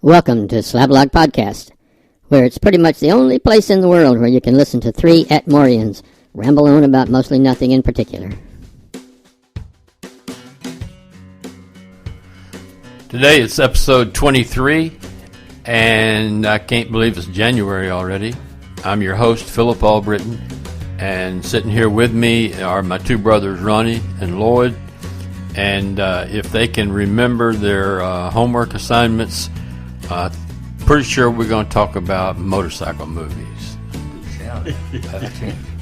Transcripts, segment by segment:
Welcome to Slablog Podcast, where it's pretty much the only place in the world where you can listen to three Atmorians ramble on about mostly nothing in particular. Today it's episode 23, and I can't believe it's January already. I'm your host, Philip Albritton, and sitting here with me are my two brothers, Ronnie and Lloyd. And if they can remember their homework assignments, pretty sure we're going to talk about motorcycle movies.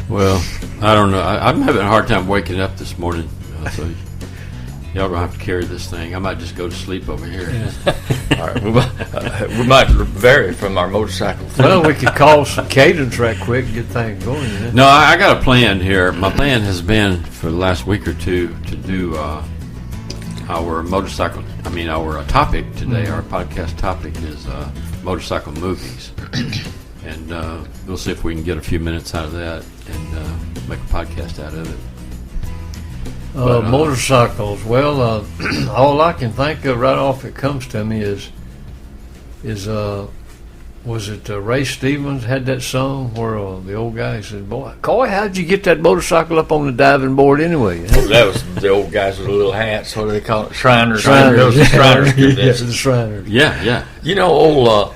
Well, I don't know. I'm having a hard time waking up this morning, so y'all going to have to carry this thing. I might just go to sleep over here. All right, we might vary from our motorcycle thing. Well, we could call some cadence right quick and get things going. Yeah? No, I got a plan here. My plan has been for the last week or two to do our topic today. Our podcast topic is motorcycle movies, and we'll see if we can get a few minutes out of that and make a podcast out of it. Motorcycles. Well, all I can think of right off it comes to me is was it Ray Stevens had that song where the old guy said, "Boy, Coy, how'd you get that motorcycle up on the diving board anyway?" Well, that was the old guys with the little hats. What do they call it? Shriners. Shriners. Yes, the Shriners. Yeah. You know, old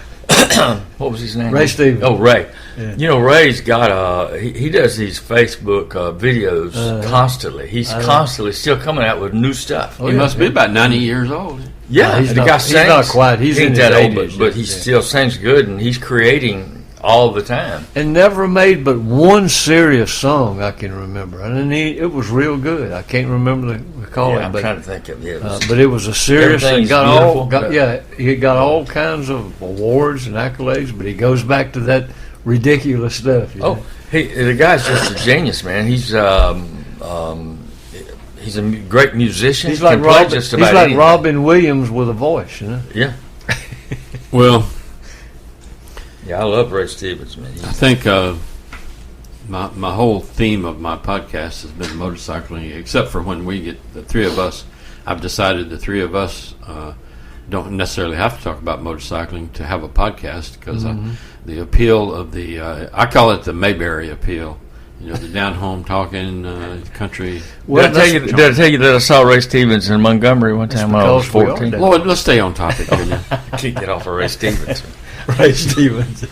what was his name? Ray Stevens. Oh, Ray. Yeah. You know, Ray's got he does these Facebook videos constantly. He's constantly still coming out with new stuff. He must be about 90 years old. Yeah, he's the not, guy he's sings. not quite. He's in his that 80s, old, but he still sings good, and he's creating all the time. And never made but one serious song I can remember, and it was real good. I can't remember the call it. I'm trying to think of it. But it was a serious. Everything's He got all kinds of awards and accolades. But he goes back to that ridiculous stuff. The guy's just a genius, man. He's a great musician. He's like Robin Williams with a voice, you know. Yeah. Well, yeah, I love Ray Stevens, man. I think my whole theme of my podcast has been motorcycling, except for when we get the three of us. I've decided the three of us don't necessarily have to talk about motorcycling to have a podcast because the appeal of the I call it the Mayberry appeal. You know, the down-home talking country. Well, did I tell you that I saw Ray Stevens in Montgomery one time when I was 14? Lord, let's stay on topic. I can't get off of Ray Stevens. Ray Stevens.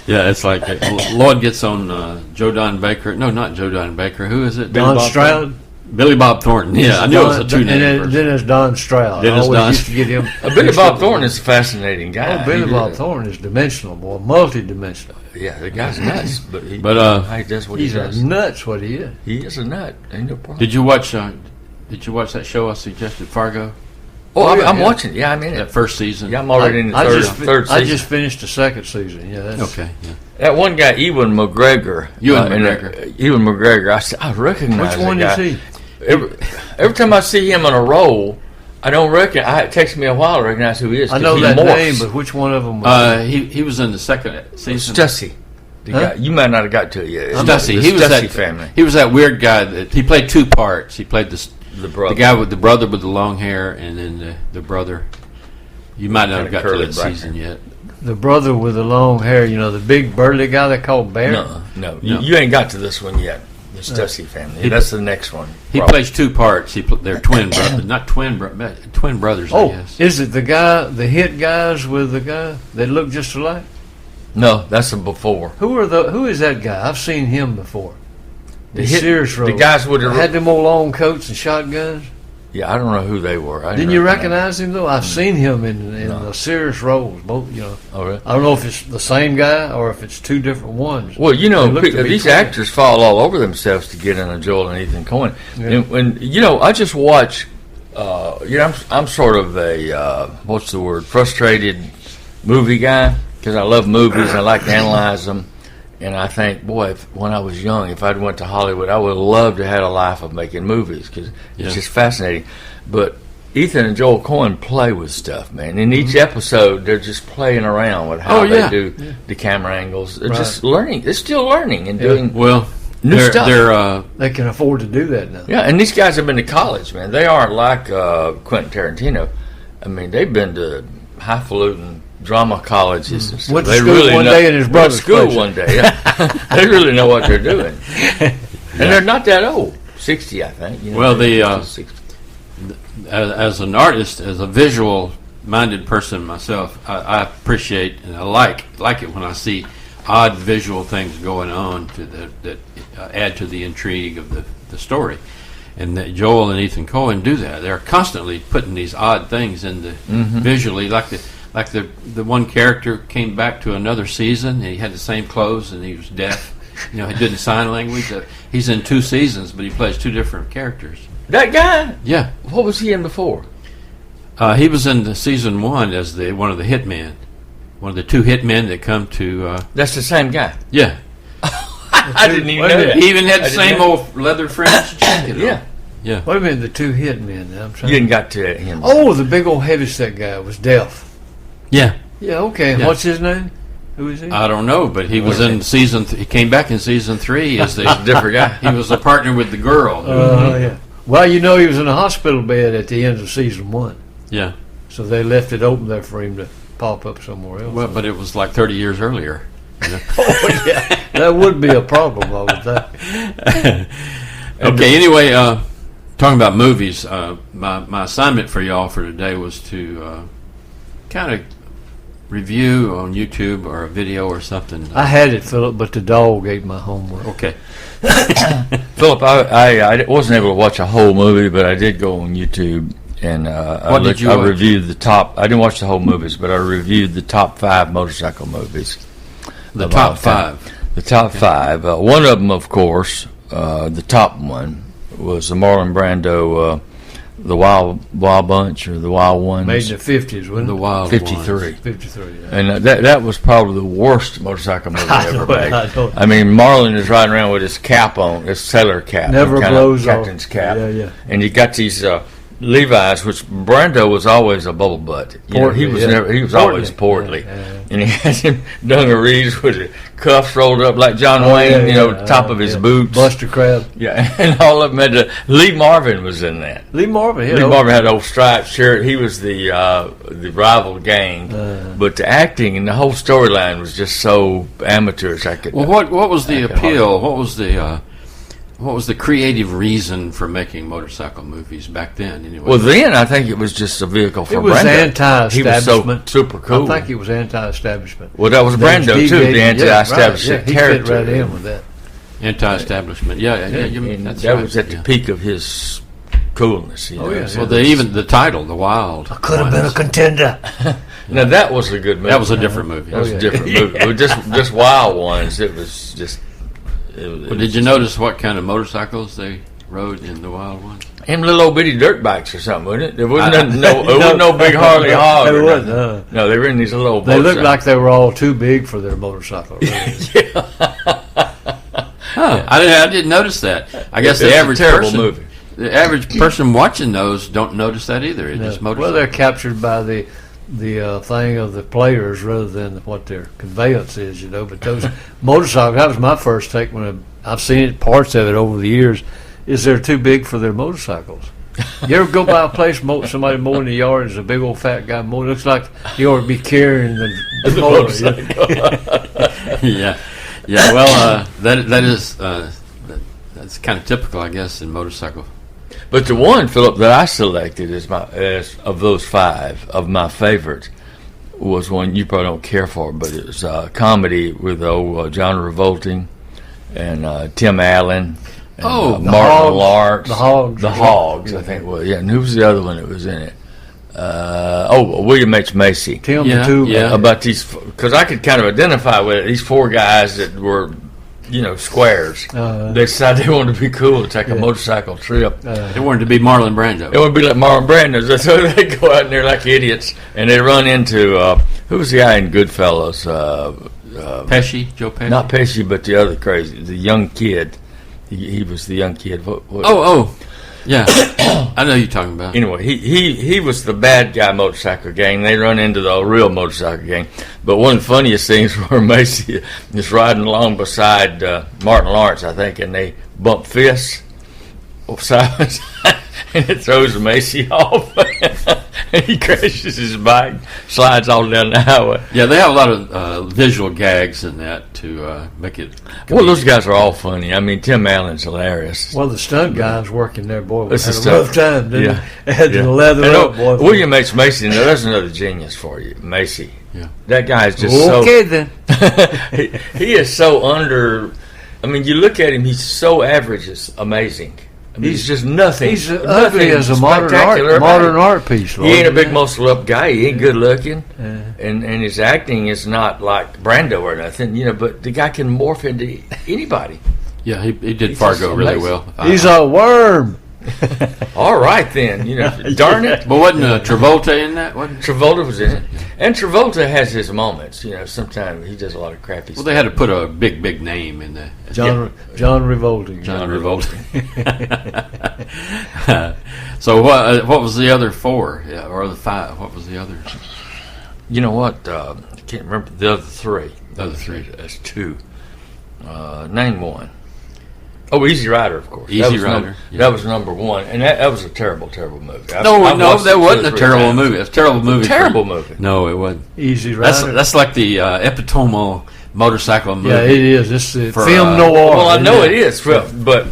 Yeah, it's like Lloyd gets on Joe Don Baker. No, not Joe Don Baker. Who is it? Don Stroud. Billy Bob Thornton. Yeah, I knew it was a two-name person. Then it's Don Stroud. Used to get him. Billy Bob Thornton is a fascinating guy. Oh, Billy Bob Thornton is dimensional, boy, multi-dimensional. Yeah, the guy's nuts, but he does what he does. He's nuts. What he is. He is a nut. Ain't no problem. Did you watch that show I suggested, Fargo? Oh, I'm watching it. Yeah, I'm in it. That first season. Yeah, I'm already in the third season. I just finished the second season. Yeah, that's okay. Yeah. That one guy, Ewan McGregor. Ewan McGregor. I recognize. Which one is he? Every time I see him on a roll, I don't recognize. It takes me a while to recognize who he is. I know that name, but which one of them was he was in the second season. Stussy. The guy, you might not have got to it yet. Stussy. He was that family. He was that weird guy that he played two parts. He played the guy with the brother with the long hair, and then the brother. You might not have got to that season yet. The brother with the long hair, you know, the big burly guy they call Bear. No. You ain't got to this one yet. The Stussy family. That's the next one. He plays two parts. They're twin brothers, not twin brothers. Oh, I guess. Is it the hit guys with the guy that look just alike? No, that's the before. Who is that guy? I've seen him before. The serious role. The guys with had them old long coats and shotguns. Yeah, I don't know who they were. Didn't you recognize him though? I've seen him in the serious roles. Both, you know. Oh, really? I don't know if it's the same guy or if it's two different ones. Well, you know, these actors fall all over themselves to get in a Joel and Ethan Coen. Yeah. And when I just watch. I'm sort of a what's the word? Frustrated movie guy because I love movies. I like to analyze them. And I think, boy, when I was young, if I'd went to Hollywood, I would have loved to have had a life of making movies because it's just fascinating. But Ethan and Joel Coen play with stuff, man. In each episode, they're just playing around with how they do the camera angles. They're just learning. They're still learning and doing new stuff. They can afford to do that now. Yeah, and these guys have been to college, man. They aren't like Quentin Tarantino. I mean, they've been to highfalutin drama colleges and stuff. Went to They school really one know, day in his went to brother's school place. one day. Yeah. They really know what they're doing. And they're not that old. 60, I think. You know, Well, 60. as an artist, as a visual-minded person myself, I appreciate and I like it when I see odd visual things going on that add to the intrigue of the story. And that Joel and Ethan Coen do that. They're constantly putting these odd things in the visually, like the one character came back to another season and he had the same clothes and he was deaf. He did sign language. He's in 2 seasons, but he plays 2 different characters. That guy? Yeah. What was he in before? He was in the season 1 as one of the hitmen. One of the 2 hitmen that come to... That's the same guy. Yeah. I didn't even know that. He even had the same old leather fringe jacket. Yeah. Yeah. What do you mean the 2 hitmen? You didn't got to him. Oh, the big old heavyset guy was deaf. Yeah. Yeah, okay. Yeah. What's his name? Who is he? I don't know, but he was in season... he came back in season 3 as the... Different guy. He was a partner with the girl. Yeah. Well, he was in a hospital bed at the end of season 1. Yeah. So they left it open there for him to pop up somewhere else. Well, but it was like 30 years earlier. Oh, yeah. That would be a problem, I would think. Okay, anyway, talking about movies, my assignment for y'all for today was to kind of review on YouTube or a video or something. I had it, Philip, but the dog ate my homework. Okay. Philip, I wasn't able to watch a whole movie, but I did go on YouTube and I reviewed the top. I didn't watch the whole movies, but I reviewed the top 5 motorcycle movies. The top 5. The top 5. One of them, of course, the top one was the Marlon Brando, the Wild Bunch or the Wild Ones. Made in the 50s, wasn't The it? Wild 53. Ones. 53, yeah. And that was probably the worst motorcycle movie ever made. I know. I mean, Marlon is riding around with his cap on, his sailor cap. Never kind of blows off. captain's cap. Yeah. And you got these Levi's, which Brando was always a bubble butt. He was Portly, he was always portly. Yeah. And he had him dungarees with the cuffs rolled up like John Wayne, top of his boots. Buster Crab. Yeah, and all of them had Lee Marvin was in that. Lee Marvin. Lee Marvin had an old striped shirt. He was the rival gang, but the acting and the whole storyline was just so amateurish. Well, what was the appeal? What was the creative reason for making motorcycle movies back then? Anyway. Well, then I think it was just a vehicle for It was Brando. anti-establishment. He was so super cool. I think it was anti-establishment. Well, that was Brando too, the anti-establishment He character. fit right in with that. Anti-establishment. And that's that right. was at the peak of his coolness. Oh, yeah. Well, even the title, The Wild. Could have been a contender. Now that was a good movie. That was a different movie. That was a different movie. It was just Wild Ones. It was just. Well, did you notice what kind of motorcycles they rode in the Wild Ones? Them little old bitty dirt bikes or something, wasn't it? There wasn't no big Harley Hog. It or wasn't. nothing. No, they were in these little old They looked motorcycles. like they were all too big for their motorcycle. I didn't notice that. I guess It's the a average terrible person, movie. the average person watching those don't notice that either. It's just motorcycles. Well, they're captured by the thing of the players rather than what their conveyance is, But those motorcycles, that was my first take when I've seen it, parts of it over the years, is they're too big for their motorcycles. You ever go by a place, somebody mowing the yard, there's a big old fat guy mowing, looks like he ought to be carrying the motorcycle. Yeah. Well, that's kind of typical, I guess, in motorcycle. But the one, Philip, that I selected as of those 5 of my favorites was one you probably don't care for, but it was a comedy with old John Revolting and Tim Allen. And, Martin Lawrence. The Hogs. I think it was. Yeah, and who was the other one that was in it? William H. Macy. Tim the Two. Yeah. About these, because I could kind of identify with it, these 4 guys that were, squares. They decided they wanted to be cool to take a motorcycle trip. They wanted to be Marlon Brando. It would be like Marlon Brando. So they go out there like idiots, and they run into who was the guy in Goodfellas? Pesci, Joe Pesci. Not Pesci, but the other the young kid. He was the young kid. Yeah. I know you're talking about. Anyway, he was the bad guy motorcycle gang. They run into the real motorcycle gang. But one of the funniest things where Macy is riding along beside Martin Lawrence, I think, and they bump fists side by side. and it throws Macy off. And he crashes his bike, slides all down the highway. Yeah, they have a lot of visual gags in that to make it. Well, those guys are all funny. I mean, Tim Allen's hilarious. Well, the stunt guys working there, boy, This had is a rough time, didn't Yeah. they? Had to Yeah. leather And, up, boy. William H. Macy, now that's another genius for you, Macy. Yeah. That guy is just Okay, then. he is so under. I mean, you look at him; he's so average. It's amazing. I mean, he's just nothing. He's nothing ugly as a spectacular modern about art piece. him. He ain't a big man. muscle up guy. He ain't good looking, Yeah. and his acting is not like Brando or nothing, you know. But the guy can morph into anybody. Yeah, he did He's Fargo just really amazing. well. He's a worm. All right, then, you know, darn it. But wasn't Travolta in that? Wasn't Travolta was in it, and Travolta has his moments. You know, sometimes he does a lot of crappy Well, stuff. they had to put a big name in the John Revolting. John Travolta. So what was the other four? Yeah, or the five? What was the other? You know what? I can't remember the other three. The other three. That's two. Name one. Oh, Easy Rider, of course. Easy That was Rider, yeah. That was number one, and that was a terrible movie. I've No, watched that it wasn't two or a three terrible times. movie. It's a terrible movie. Terrible movie. No, it wasn't. Easy Rider. That's like the epitomal motorcycle movie. Yeah, it is. It's the For, film noir. Well, I know isn't it is, but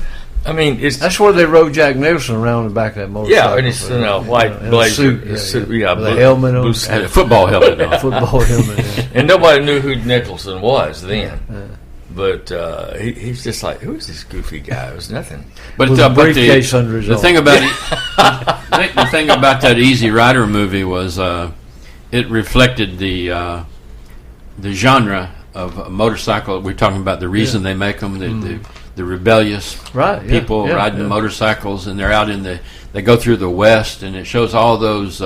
I mean, it's That's where they rode Jack Nicholson around the back of that motorcycle. yeah, and it's in a white in a blazer, suit, a suit, with yeah, a blue- helmet on, blue Had a football helmet on. football helmet. Yeah. and nobody knew who Nicholson was then. But he's just like, who's this goofy guy? It was nothing. But With a briefcase under his the arm. thing about the thing about that Easy Rider movie was it reflected the genre of a motorcycle. We're talking about the reason they make them, the rebellious Right, yeah, people yeah, riding yeah. motorcycles, and they're out in they go through the West, and it shows all those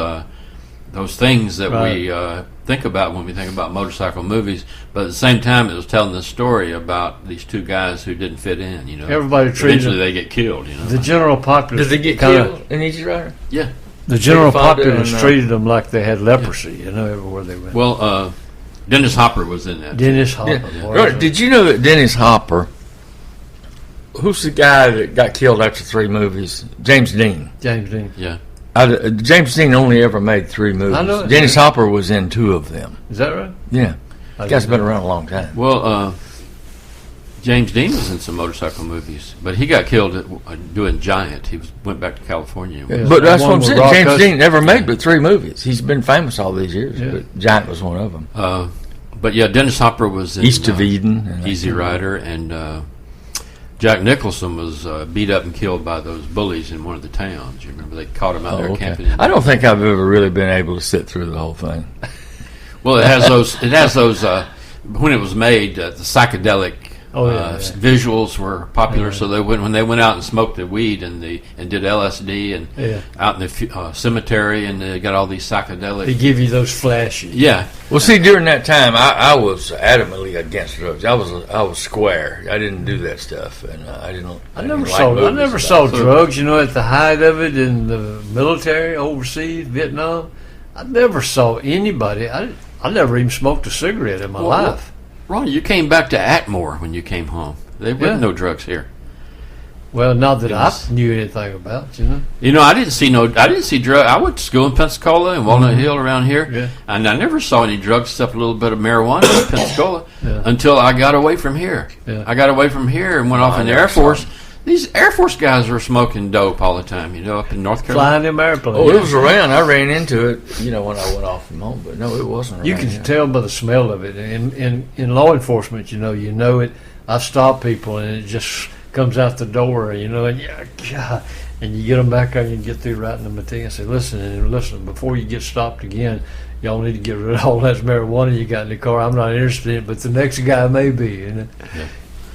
things that we think about when we think about motorcycle movies. But at the same time, it was telling the story about these two guys who didn't fit in. You know, Everybody treated eventually them- they get killed. You know, The general populace. Did they get kinda- killed in Easy Rider? yeah. The general Jake Fonda populace and, treated them like they had leprosy, you know, everywhere they went. Well, Dennis Hopper was in that. Dennis Hopper. Yeah. boy, Right. Did you know that Dennis Hopper, who's the guy that got killed after 3 movies? James Dean. James Dean. Yeah. James Dean only ever made 3 movies. I know it. Dennis Hopper was in 2 of them. Is that right? Yeah. I The guy's didn't been know. around a long time. Well, James Dean was in some motorcycle movies, but he got killed doing Giant. He went back to California. Yeah. But that's One what I'm with saying. Rock James Hudson. Dean never made but 3 movies. He's been famous all these years, Yeah. but Giant was one of them. But yeah, Dennis Hopper was in East of Eden. and Easy Rider, and Jack Nicholson was beat up and killed by those bullies in one of the towns. You remember they caught him out Oh, there okay. camping. I don't think I've ever really been able to sit through the whole thing. Well, it has those. It has those. When it was made, the psychedelic visuals were popular. So they when they went out and smoked the weed and did LSD and out in the cemetery, and they got all these psychedelic. They give you those flashes. Yeah. Well, see, during that time, I was adamantly against drugs. I was square. I didn't do that stuff, and I didn't. I never didn't like saw movies about it. drugs. You know, at the height of it in the military overseas, Vietnam. I never saw anybody. I never even smoked a cigarette in my life. Ronnie, you came back to Atmore when you came home. There were Yeah. no drugs here. Well, not that I was- knew anything about. You know. You know, I didn't see drugs. I went to school in Pensacola and Walnut Hill around here, Yeah. and I never saw any drugs except a little bit of marijuana in Pensacola Yeah. until I got away from here. Yeah. I got away from here and went off in the never Air saw Force. These Air Force guys were smoking dope all the time, you know, up in North Carolina. Flying them airplanes. Oh, it was around. I ran into it, you know, when I went off from home. But no, it wasn't around. You can here. tell by the smell of it. In law enforcement, you know it. I stop people and it just comes out the door, you know, and God, and you get them back there and you get through writing them a thing. I say, listen, before you get stopped again, y'all need to get rid of all that marijuana you got in the car. I'm not interested in it, but the next guy may be. You know? Yeah.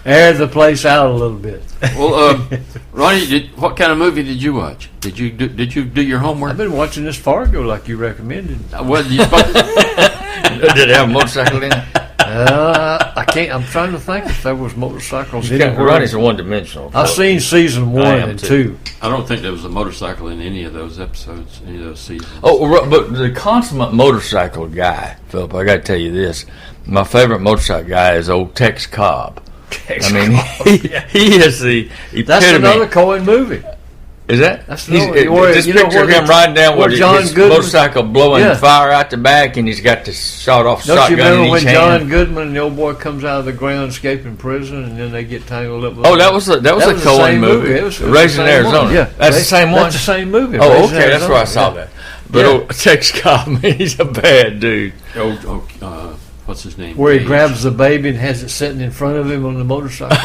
Air the place out a little bit. Well, Ronnie, what kind of movie did you watch? Did you do your homework? I've been watching this Fargo like you recommended. What you Did it have a motorcycle in it? I can't. I'm trying to think if there was motorcycles anywhere. Ronnie's one-dimensional. I've seen season 1 am and too. 2. I don't think there was a motorcycle in any of those episodes, any of those seasons. Oh, but the consummate motorcycle guy, Philip, I got to tell you this. My favorite motorcycle guy is old Tex Cobb. I mean, he is the epitome. That's another Coen movie. Is that? That's He's, where, just you know, picture where him riding down with John his Goodman, motorcycle blowing Yeah. fire out the back, and he's got the shot-off Don't you shotgun in remember each when hand. John Goodman and the old boy comes out of the ground escaping prison, and then they get tangled up? Oh, that was a the Cohen same movie. It was Raising the same Arizona. one. Yeah, That's the same one? That's the same movie. Oh, Raising okay, that's Arizona. where I saw Yeah. that. But old Tex Cobb, man, he's a bad dude. What's his name? Where he Gage. grabs the baby and has it sitting in front of him on the motorcycle.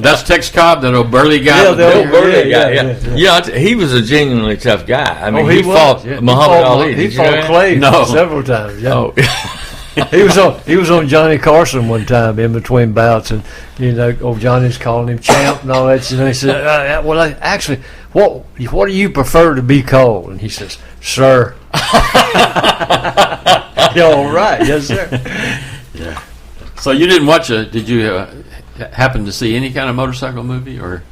That's Tex Cobb, that old burly guy. Yeah, with the the- old burly guy. Yeah, he was a genuinely tough guy. I mean, Oh, he fought was, yeah. Muhammad Ali. He Did you know fought that? Clay No. several times. Yeah. Oh, He was on Johnny Carson one time in between bouts, and you know, old Johnny's calling him champ and all that. You know, he said, "Well, actually, what do you prefer to be called?" And he says, "Sir." Yeah, all right, yes, sir. Yeah. So you didn't watch did you happen to see any kind of motorcycle movie, or?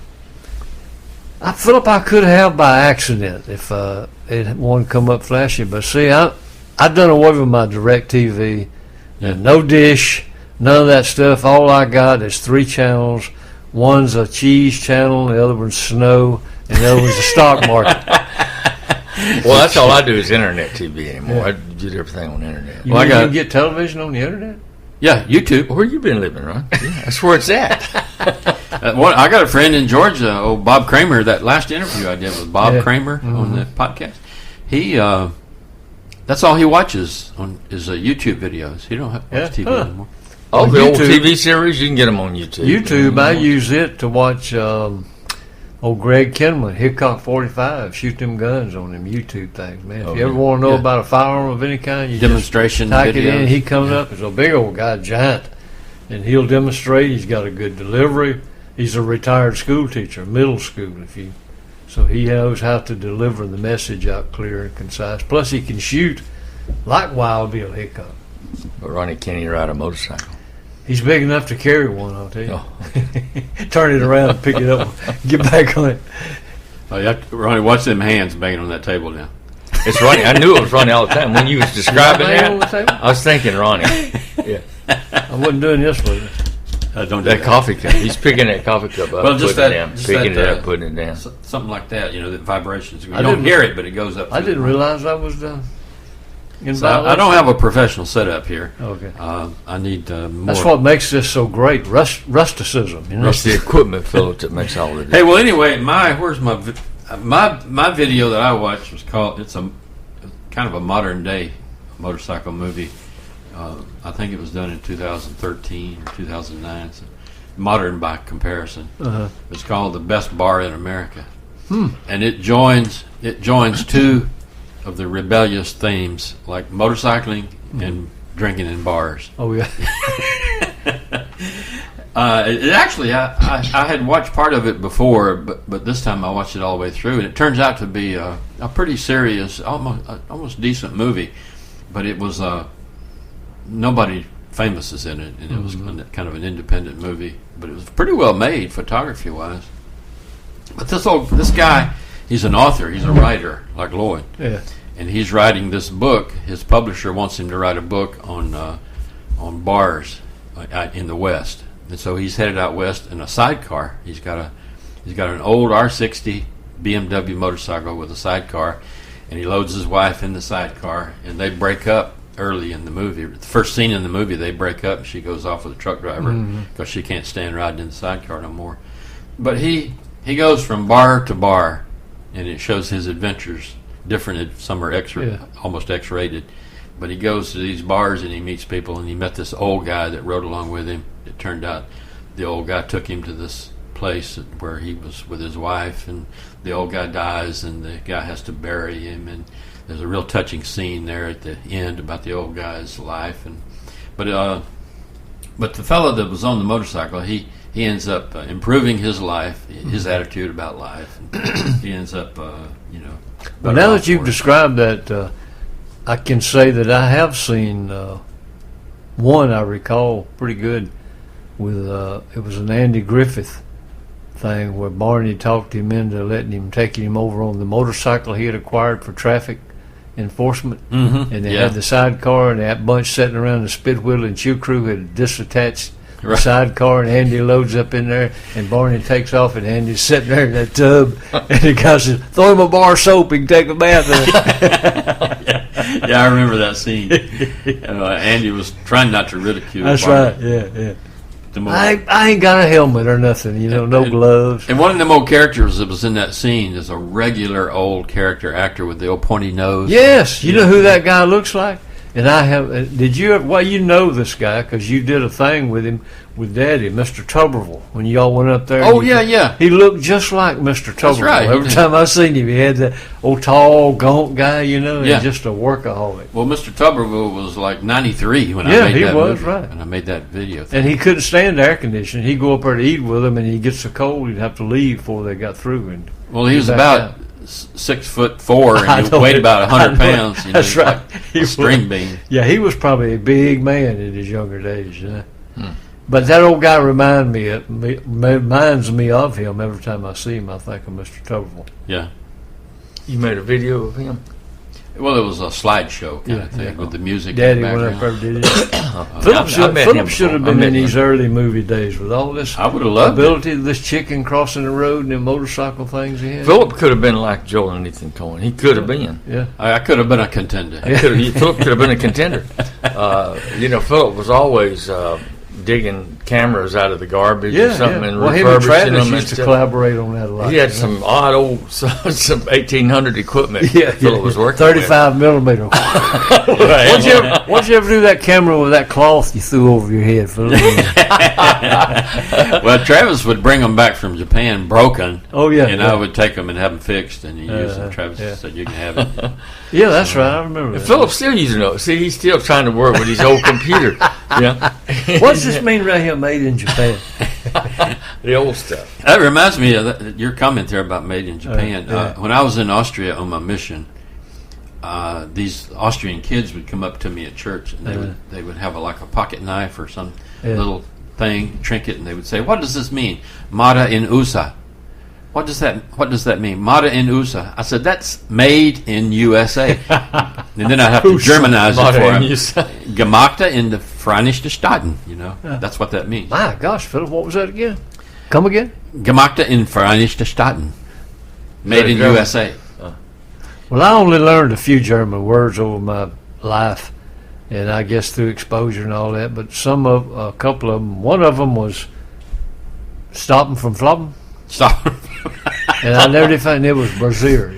I feel like I could have by accident if it one come up flashy. But see, I done away with my DirecTV, and no dish, none of that stuff. All I got is 3 channels. One's a cheese channel, the other one's snow, and the other one's the stock market. well, that's all I do is internet TV anymore. I do everything on the internet. You, Well, I mean got- you can get television on the internet? Yeah, YouTube. Where you been living, Ron? Yeah, that's where it's at. I got a friend in Georgia, old Bob Kramer. That last interview I did with Bob Yeah. Kramer on the podcast. He, that's all he watches on is YouTube videos. He don't have watch TV Huh. anymore. Oh, the old YouTube. TV series, you can get them on YouTube. YouTube, I use it to watch old Greg Kinman, Hickok 45, shoot them guns on them YouTube things, man. If Oh, you ever yeah. want to know Yeah. about a firearm of any kind, you Demonstration just type it in. videos. He comes up as a big old guy, giant, and he'll demonstrate. He's got a good delivery. He's a retired school teacher, middle school, so he knows how to deliver the message out clear and concise. Plus, he can shoot like Wild Bill Hickok. But Ronnie can't even ride a motorcycle. He's big enough to carry one, I'll tell you. Oh. Turn it around, and pick it up, get back on it. Oh, you have to, Ronnie, watch them hands banging on that table now. It's Ronnie. I knew it was Ronnie all the time. When you was describing Bang on the that, table? I was thinking Ronnie. Yeah. I wasn't doing this with it. Don't do That coffee cup. He's picking that coffee cup up, Well, just putting that- it down. just Picking that, it up, putting it down. Something like that, that vibrations. You I don't didn't- hear it, but it goes up. I didn't realize I was in So I don't have a professional setup here. Okay. I need more. That's what makes this so great, rusticism. You know? That's the equipment, Philip, that makes all of it. Hey, well, anyway, where's my video that I watched was called. It's a kind of a modern day motorcycle movie. I think it was done in 2013 or 2009. It's modern by comparison. Uh-huh. It's called The Best Bar in America, and it joins two of the rebellious themes like motorcycling and drinking in bars. Oh yeah. It actually, I had watched part of it before, but this time I watched it all the way through, and it turns out to be a pretty serious, almost decent movie. But it was nobody famous is in it, and it was kind of an independent movie. But it was pretty well made, photography wise. But this guy, he's an author, he's a writer like Lloyd. Yeah. And he's writing this book. His publisher wants him to write a book on bars in the West, and so he's headed out west in a sidecar. He's got an old R60 BMW motorcycle with a sidecar, and he loads his wife in the sidecar, and they break up early in the movie. The first scene in the movie, they break up, and she goes off with a truck driver because she can't stand riding in the sidecar no more. But he goes from bar to bar, and it shows his adventures. Different, some are almost X-rated, but he goes to these bars and he meets people, and he met this old guy that rode along with him. It turned out the old guy took him to this place where he was with his wife, and the old guy dies, and the guy has to bury him, and there's a real touching scene there at the end about the old guy's life. But the fellow that was on the motorcycle, he ends up improving his life, his attitude about life. And he ends up, But now that you've described that, I can say that I have seen one I recall pretty good with it was an Andy Griffith thing where Barney talked him into taking him over on the motorcycle he had acquired for traffic enforcement, and they had the sidecar, and that bunch sitting around the spit wheel and chew crew had disattached the sidecar, and Andy loads up in there, and Barney takes off, and Andy's sitting there in that tub, and the guy says, "Throw him a bar of soap, he can take a bath." Yeah, I remember that scene. Andy was trying not to ridicule. That's Barney. right. Yeah. I ain't got a helmet or nothing, no gloves. And one of them old characters that was in that scene is a regular old character actor with the old pointy nose. Yes, you know who that guy looks like? And I have. Did you ever? Well, you know this guy because you did a thing with him with Daddy, Mr. Tuberville, when y'all went up there. Oh yeah. He looked just like Mr. Tuberville. That's right. Every time I seen him, he had that old tall, gaunt guy, and just a workaholic. Well, Mr. Tuberville was like 93 when I made that movie. Right. When I made that video. And he couldn't stand air conditioning. He'd go up there to eat with them, and he gets so cold he'd have to leave before they got through. And well, he was about 6'4", and he weighed about 100 pounds. That's right. Like a string bean. Yeah, he was probably a big man in his younger days. But that old guy reminds me of him every time I see him. I think of Mr. Tuberville. Yeah. You made a video of him? Well, it was a slideshow kind of thing with the music. Daddy in the went up background. there and did it. Philip should have been in these early movie days with all this I would have loved ability, this chicken crossing the road and them motorcycle things he had. Philip could have been like Joel and Ethan Coen. He could have been. Yeah. I could have been a contender. Philip could have been a contender. Philip was always digging cameras out of the garbage or something and him and refurbishing Travis them. used to collaborate on that a lot. He had some odd old, some 1800 equipment. Philip was working 35 millimeter. Why'd you ever do that camera with that cloth you threw over your head, Philip? Well, Travis would bring them back from Japan broken. Oh yeah, and I would take them and have them fixed, and he used them. Travis said, "You can have it." Yeah, that's right. I remember. Philip's still using it. See, he's still trying to work with his old computer. What does this mean right here? Made in Japan. The old stuff. That reminds me of your comment there about made in Japan. When I was in Austria on my mission, these Austrian kids would come up to me at church, and they would have a pocket knife or some little thing, trinket, and they would say, "What does this mean? Mada in USA." What does that mean? Mada in USA. I said, "That's made in USA." And then I have to Germanize it for him. Gemacht in the Vereinigten Staaten. That's what that means. My gosh, Philip, what was that again? Come again? Gemacht in Vereinigten Staaten. Made in USA. Well, I only learned a few German words over my life, and I guess through exposure and all that. But a couple of them. One of them was stopping from flopping. Stop. And I never did find it was Brazier.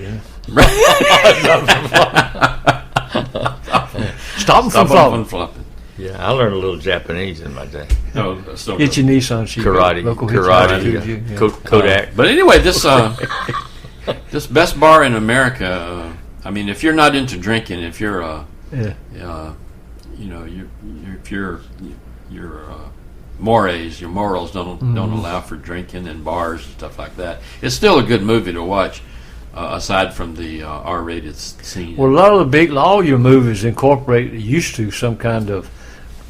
Stopping from flopping. Yeah, I learned a little Japanese in my day. Get your Nissan sheet. Karate. Kodak. But anyway, this this best bar in America. If you're not into drinking, if you're your mores, your morals don't allow for drinking and bars and stuff like that. It's still a good movie to watch, aside from the R-rated scene. Well, a lot of all your movies used to some kind of,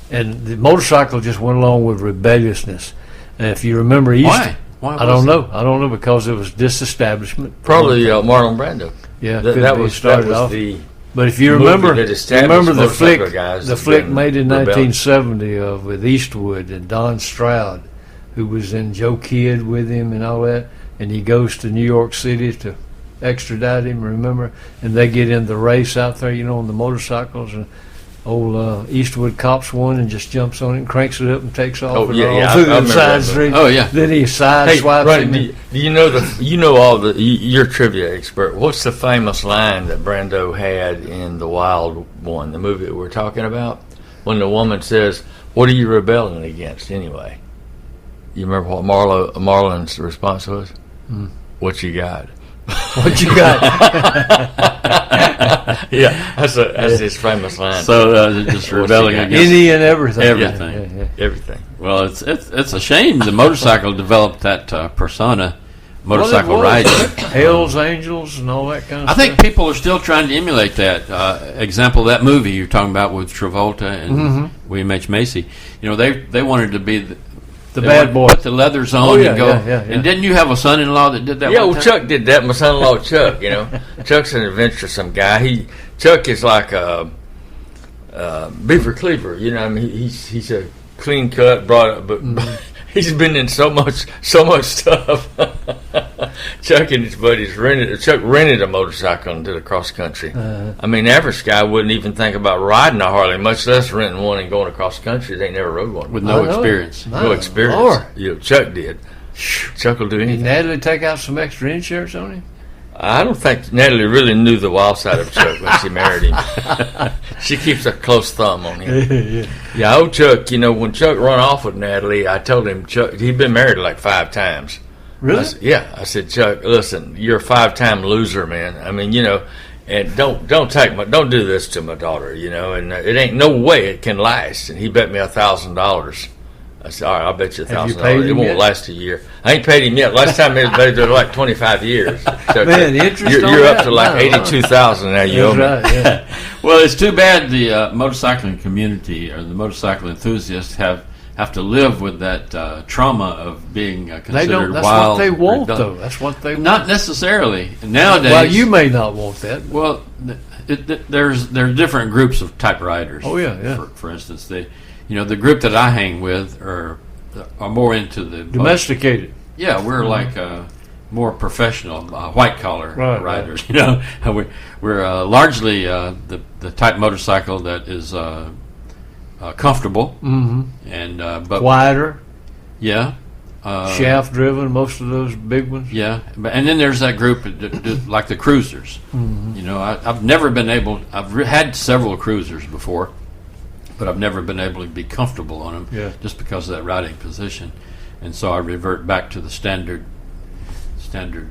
and the motorcycle just went along with rebelliousness. And if you remember, Why I don't know because it was disestablishment. Probably Marlon Brando. Yeah, that was the. But if you remember the flick made in 1970 with Eastwood and Don Stroud, who was in Joe Kidd with him and all that, and he goes to New York City to extradite him, remember? And they get in the race out there, on the motorcycles, and old Eastwood cops one and just jumps on it and cranks it up and takes off through the side street. Oh yeah. Then he swipes him. Do you're a trivia expert. What's the famous line that Brando had in The Wild One, the movie that we're talking about? When the woman says, "What are you rebelling against anyway?" You remember what Marlon's response was? "What you got?" What you got? Yeah, that's his famous line. So just rebelling against any and everything. Everything. Well, it's a shame the motorcycle developed that persona, motorcycle riding. Hells Angels and all that kind of stuff. I think people are still trying to emulate that. Example, that movie you're talking about with Travolta and William H. Macy. They wanted to be the bad boy. Put the leathers on and go. And didn't you have a son-in-law that did that? Yeah, Chuck did that. My son-in-law Chuck. Chuck's an adventuresome guy. Chuck is like a beaver cleaver. He's a clean cut, brought up, but he's been in so much stuff. Chuck and his buddies rented a motorcycle and did a cross country. I mean, the average guy wouldn't even think about riding a Harley, much less renting one and going across country. They never rode one with no experience. No experience. Lord. Chuck did. Chuck will do anything. Did Natalie take out some extra insurance on him? I don't think Natalie really knew the wild side of Chuck when she married him. She keeps a close thumb on him. Yeah, old Chuck, when Chuck run off with Natalie, I told him, Chuck, he'd been married like 5 times. Really? I said, Chuck, listen, you're a 5-time loser, man. I mean, and don't do this to my daughter, and it ain't no way it can last. And he bet me $1,000. I said, all right, I'll bet you $1,000. It won't last a year. I ain't paid him yet. Last time they did like 25 years. So man, interest you're up to like 82,000 now. You owe me. Right, yeah. Well, it's too bad the motorcycling community or the motorcycle enthusiasts have to live with that trauma of being considered that's wild. That's what they want, though. That's what they want. Not necessarily. Nowadays. Well, you may not want that. Well, there's different groups of type riders. Oh, yeah. For instance, the group that I hang with are more into the domesticated. Yeah, we're like more professional, white collar riders. Right. We're largely the type motorcycle that is comfortable and but wider. Yeah. Shaft driven, most of those big ones. Yeah, and then there's that group like the cruisers. I've never been able. I've had several cruisers before, but I've never been able to be comfortable on them just because of that riding position, and so I revert back to the standard.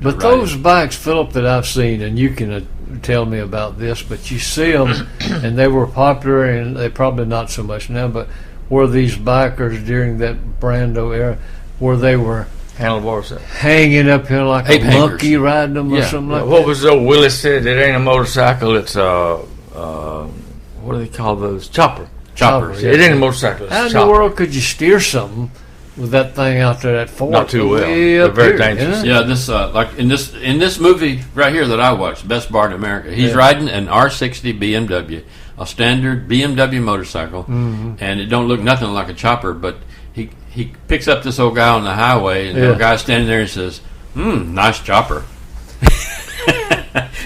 But those bikes, Philip, that I've seen, and you can tell me about this, but you see them, and they were popular, and they probably not so much now. But were these bikers during that Brando era, where they were handlebars hanging up here like a monkey riding them or something like that? What was old Willis said? It ain't a motorcycle. It's what do they call those? Choppers. Yeah. It ain't a motorcycle. How in the world could you steer something with that thing out there at Fort? Not too well. They're very dangerous. Yeah, this like in this movie right here that I watched, Best Bar in America. He's riding an R60 BMW, a standard BMW motorcycle, and it don't look nothing like a chopper. But he picks up this old guy on the highway, and the old guy's standing there and says, nice chopper."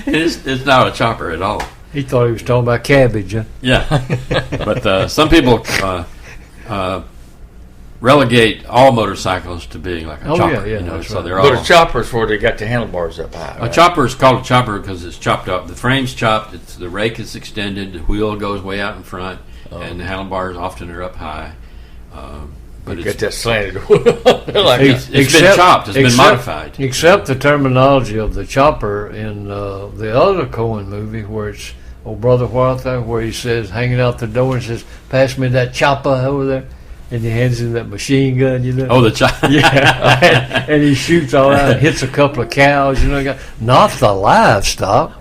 It's not a chopper at all. He thought he was talking about cabbage. Huh? Yeah, but some people relegate all motorcycles to being like a chopper. But a chopper is where they got the handlebars up high. Right? A chopper is called a chopper because it's chopped up. The frame's chopped. The rake is extended. The wheel goes way out in front, and the handlebars often are up high. But get that slanted. It's been chopped. It's been modified. Except the terminology of the chopper in the other Coen movie, where it's old brother Walter, where he says, hanging out the door and says, "Pass me that chopper over there," and he hands him that machine gun. Oh, the chopper. Yeah, and he shoots all out and hits a couple of cows. Not the livestock.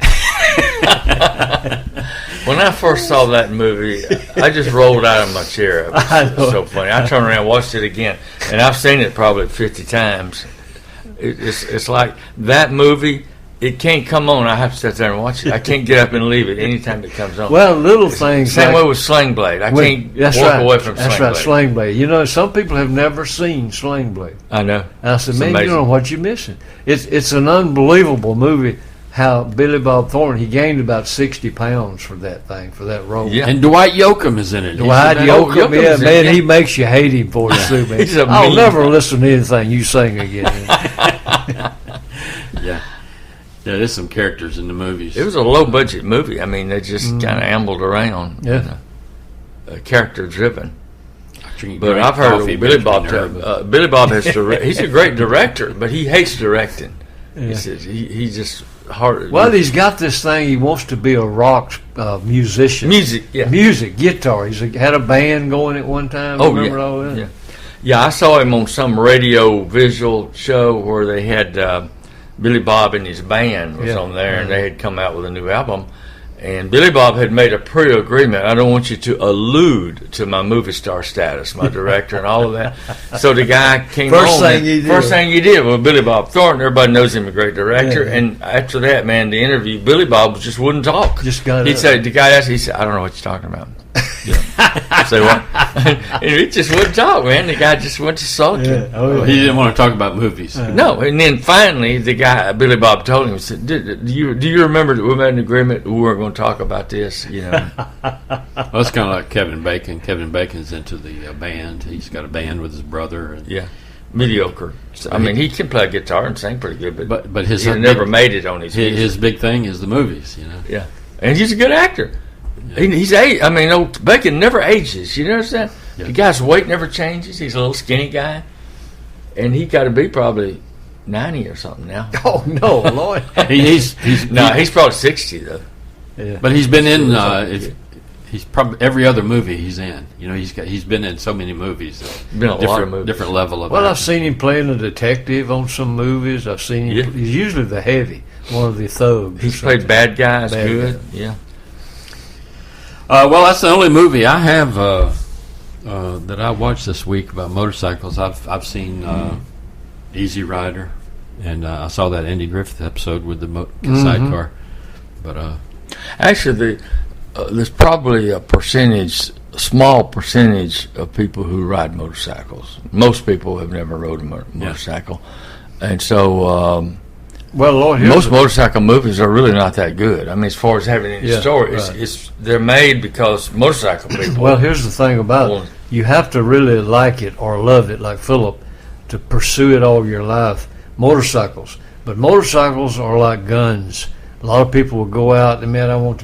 When I first saw that movie, I just rolled out of my chair. It was so funny. I turned around and watched it again, and I've seen it probably 50 times. It's like that movie, it can't come on. I have to sit there and watch it. I can't get up and leave it anytime it comes on. Well, little things. Same way with Sling Blade. I can't walk away from Sling Blade. That's right, Sling Blade. Some people have never seen Sling Blade. I know. And I said, man, you don't know what you're missing. It's an unbelievable movie. How Billy Bob Thornton, he gained about 60 pounds for that thing, for that role. Yeah. And Dwight Yoakam is in it. Dwight Yoakam, man, he makes you hate him for it too, man. I'll never listen to anything you sing again. Yeah, there's some characters in the movies. It was a low-budget movie. I mean, they just kind of ambled around. Yeah. Character-driven. But I've heard of Billy Bob. Billy Bob has he's a great director, but he hates directing. Yeah. He says he just hard. Well, he's got this thing. He wants to be a rock musician. Music, guitar. He's had a band going at one time. Remember all that? Yeah. I saw him on some radio visual show where they had Billy Bob and his band was on there, and they had come out with a new album. And Billy Bob had made a pre-agreement. I don't want you to allude to my movie star status, my director, and all of that. So the guy came First on. First thing you did was Billy Bob Thornton. Everybody knows him, a great director. Yeah. And after that, man, the interview, Billy Bob just wouldn't talk. He'd say, the guy asked, he said, I don't know what you're talking about. Yeah. Say what? And he just wouldn't talk, man. The guy just went to sulking. Yeah. Oh, yeah. He didn't want to talk about movies. No, and then finally, the guy, Billy Bob, told him, he said, do you remember that we made an agreement that we weren't going to talk about this? You know. Well, it's kind of like Kevin Bacon. Kevin Bacon's into the band. He's got a band with his brother. And yeah, mediocre. So, I mean, he can play guitar and sing pretty good, but his he never made it on his music. His big thing is the movies, you know. Yeah, and he's a good actor. He's I mean, Bacon never ages. You understand? Yeah. The guy's weight never changes. He's a little skinny guy, and he got to be probably 90 or something now. Oh no, Lord! he's probably 60 though. Yeah. But he's been in. He's probably every other movie he's in. You know, he's been in so many movies. Been a lot of movies. Different level of. Well, acting. I've seen him playing a detective on some movies. I've seen him. Yeah. He's usually the heavy, one of the thugs. He's played bad guys. Bad good. guy. Yeah. Well, that's the only movie I have that I watched this week about motorcycles. I've seen Easy Rider, and I saw that Andy Griffith episode with the sidecar. But actually, there's probably a small percentage of people who ride motorcycles. Most people have never rode a motorcycle, and so. Well, Lord, most motorcycle movies are really not that good. I mean, as far as having any story, right. They're made because motorcycle people. Well, here's the thing about it. You have to really like it or love it, like Philip, to pursue it all your life. Motorcycles. But motorcycles are like guns. A lot of people will go out and, man, I want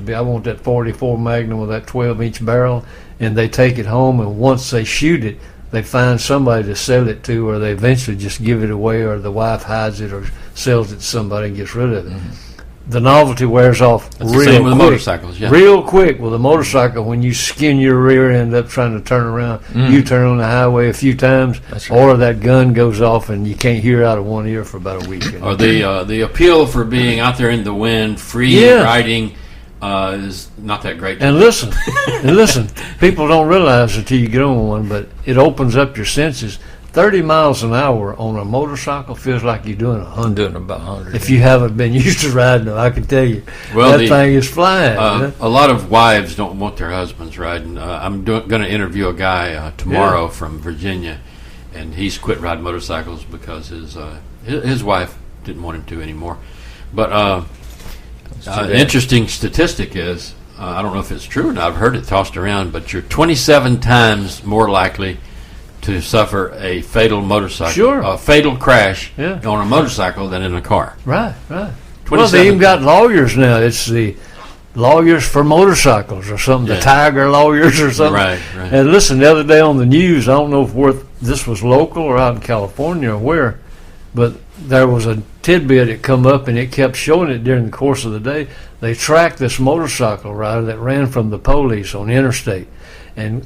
that 44 Magnum with that 12-inch barrel, and they take it home, and once they shoot it, they find somebody to sell it to, or they eventually just give it away, or the wife hides it or sells it to somebody and gets rid of it. Mm-hmm. The novelty wears off That's real the same with quick. motorcycles, yeah. Real quick with a motorcycle, when you skin your rear end up trying to turn around, you turn on the highway a few times, or that gun goes off and you can't hear out of one ear for about a week. Or the appeal for being out there in the wind, free riding, is not that great. And listen, people don't realize until you get on one, but it opens up your senses. 30 miles an hour on a motorcycle feels like you're doing 100. Doing about 100. If you haven't been used to riding them, I can tell you, that thing is flying. A lot of wives don't want their husbands riding. I'm going to interview a guy tomorrow from Virginia, and he's quit riding motorcycles because his wife didn't want him to anymore. But an interesting statistic is, I don't know if it's true or not, I've heard it tossed around, but you're 27 times more likely to suffer a fatal fatal crash on a motorcycle than in a car. Right. Well, they even got lawyers now. It's the lawyers for motorcycles or something, the Tiger lawyers or something. Right. And listen, the other day on the news, I don't know if this was local or out in California or where, but there was a tidbit that come up, and it kept showing it during the course of the day. They tracked this motorcycle rider that ran from the police on the interstate, and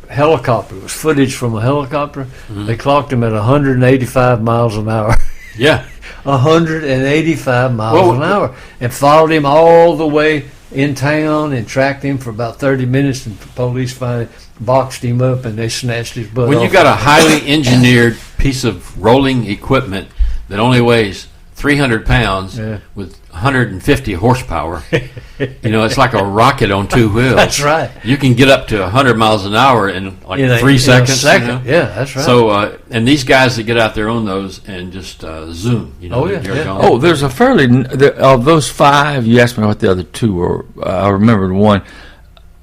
helicopter. It was footage from a helicopter. Mm-hmm. They clocked him at 185 miles an hour. Yeah. 185 miles an hour. And followed him all the way in town and tracked him for about 30 minutes, and the police finally boxed him up and they snatched his butt off. When you got a highly engineered piece of rolling equipment that only weighs 300 pounds with 150 horsepower, it's like a rocket on two wheels. That's right. You can get up to 100 miles an hour in 3 seconds. In a second. Yeah, that's right. So, and these guys that get out there on those and just zoom, they're gone. Oh, there's a of those 5, you asked me what the other 2 were. I remembered one.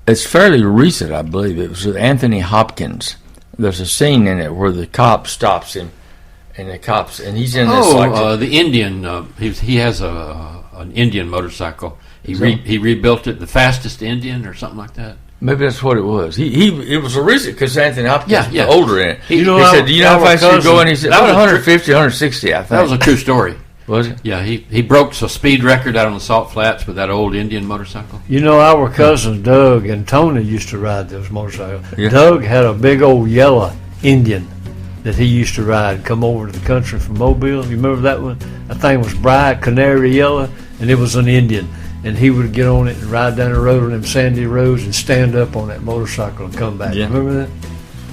It's fairly recent, I believe. It was with Anthony Hopkins. There's a scene in it where the cop stops him. And he's in this the Indian. He has an Indian motorcycle. He rebuilt it, the fastest Indian or something like that. Maybe that's what it was. It was a reason because Anthony Hopkins was older in it. He said, "Do you know how fast you're going?" He said, "About 150, 160." I think that was a true story. Was it? Yeah, he broke a speed record out on the Salt Flats with that old Indian motorcycle. Our cousins Doug and Tony used to ride those motorcycles. Yeah. Doug had a big old yellow Indian that he used to ride, come over to the country from Mobile. You remember that one? That thing was bright canary yellow, and it was an Indian. and he would get on it and ride down the road on them sandy roads and stand up on that motorcycle and come back. Yeah. Remember that?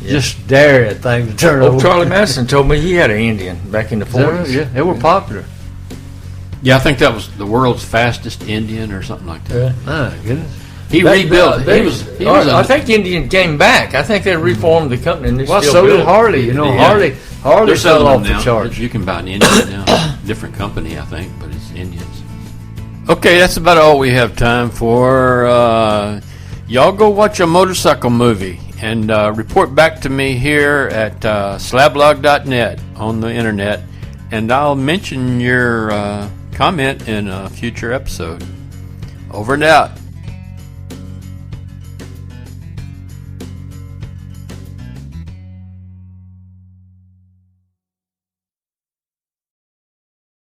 Yeah. Just dare that thing to turn over. Charlie Madison told me he had an Indian back in the 40s. Yeah, they were popular. Yeah, I think that was the world's fastest Indian or something like that. My goodness. He rebuilt. I think Indian came back. I think they reformed the company. And Well, still so built did Harley. You know, Yeah. Harley They're fell selling off them the now. charts. You can buy an Indian now. Different company, I think, but it's Indians. Okay, that's about all we have time for. Y'all go watch a motorcycle movie and report back to me here at slablog.net on the internet, and I'll mention your comment in a future episode. Over and out.